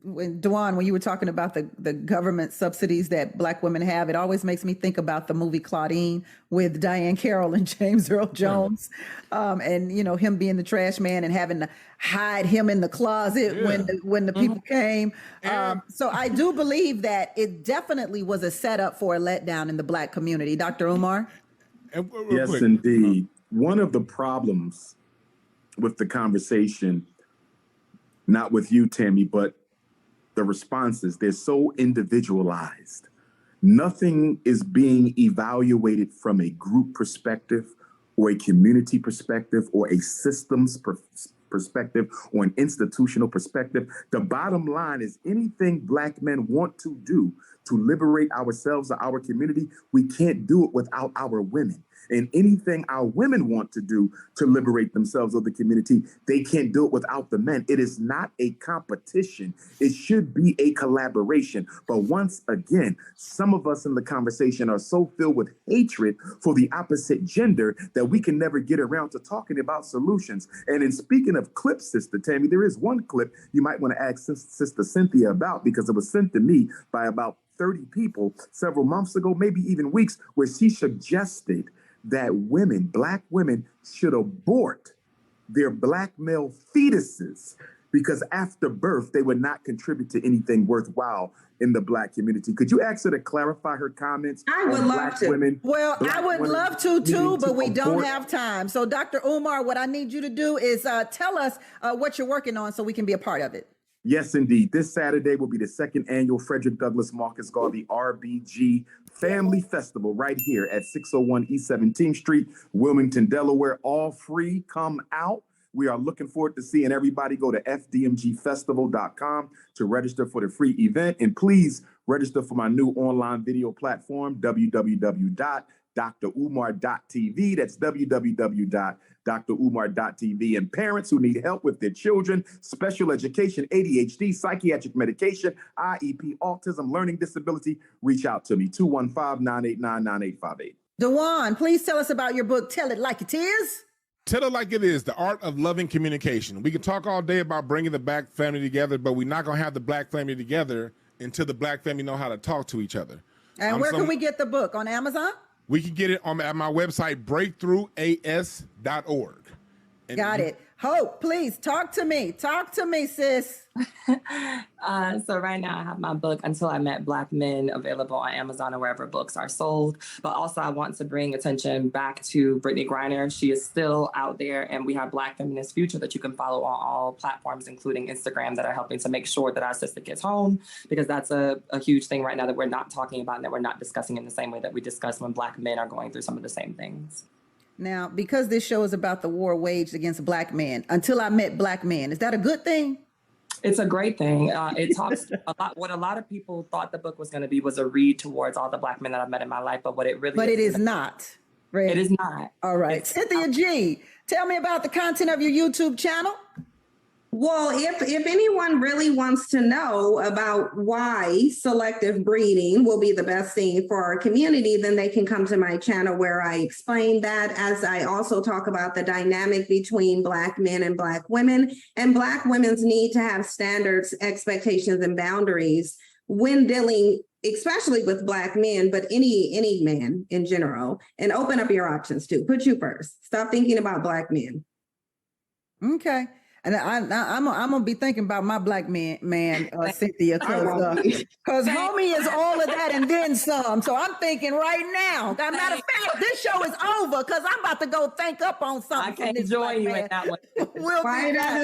when you were talking about the government subsidies that Black women have, it always makes me think about the movie Claudine with Diane Carroll and James Earl Jones, and him being the trash man and having to hide him in the closet when the people came. So I do believe that it definitely was a setup for a letdown in the Black community. Dr. Umar? Yes, indeed. One of the problems with the conversation, not with you, Tammy, but the responses, they're so individualized. Nothing is being evaluated from a group perspective or a community perspective or a systems perspective or an institutional perspective. The bottom line is anything Black men want to do to liberate ourselves or our community, we can't do it without our women. And anything our women want to do to liberate themselves or the community, they can't do it without the men. It is not a competition. It should be a collaboration. But once again, some of us in the conversation are so filled with hatred for the opposite gender that we can never get around to talking about solutions. And in speaking of clips, Sister Tammy, there is one clip you might want to ask Sister Cynthia about, because it was sent to me by about 30 people several months ago, maybe even weeks, where she suggested that women, Black women, should abort their Black male fetuses because after birth, they would not contribute to anything worthwhile in the Black community. Could you ask her to clarify her comments? I would love to. Women, well, I would love to too, but we don't abort? have time. So Dr. Umar, what I need you to do is tell us what you're working on so we can be a part of it. Yes, indeed. This Saturday will be the second annual Frederick Douglass Marcus Garvey RBG Family Festival right here at 601 East 17th Street, Wilmington, Delaware. All free. Come out. We are looking forward to seeing everybody. Go to fdmgfestival.com to register for the free event. And please register for my new online video platform, www.drumar.tv. That's www.drumar.tv. And parents who need help with their children, special education, ADHD, psychiatric medication, IEP, autism, learning disability, reach out to me, 215-989-9858. Dewan, please tell us about your book, Tell It Like It Is. Tell it like it is, the art of loving communication. We can talk all day about bringing the Black family together, but we're not going to have the Black family together until the Black family know how to talk to each other. And where can we get the book? On Amazon? We can get it at my website, breakthroughas.org. Got it. Hope, please talk to me. Talk to me, sis. So right now I have my book, Until I Met Black Men, available on Amazon or wherever books are sold. But also I want to bring attention back to Brittany Griner. She is still out there, and we have Black Feminist Future that you can follow on all platforms, including Instagram, that are helping to make sure that our sister gets home, because that's a huge thing right now that we're not talking about and that we're not discussing in the same way that we discuss when Black men are going through some of the same things. Now, because this show is about the war waged against Black men, Until I Met Black Men, is that a good thing? It's a great thing. It talks a lot. What a lot of people thought the book was going to be was a read towards all the Black men that I've met in my life, but what it really But it is not. Right? It is not. All right. Cynthia G, tell me about the content of your YouTube channel. Well, if anyone really wants to know about why selective breeding will be the best thing for our community, then they can come to my channel where I explain that, as I also talk about the dynamic between Black men and Black women, and Black women's need to have standards, expectations, and boundaries when dealing especially with Black men, but any man in general, and open up your options too. Put you first. Stop thinking about Black men. Okay. And I'm gonna be thinking about my Black man, Cynthia, because homie is all of that and then some. So I'm thinking right now. As a matter of fact, this show is over because I'm about to go think up on something. I can't join you in that one. We'll be back.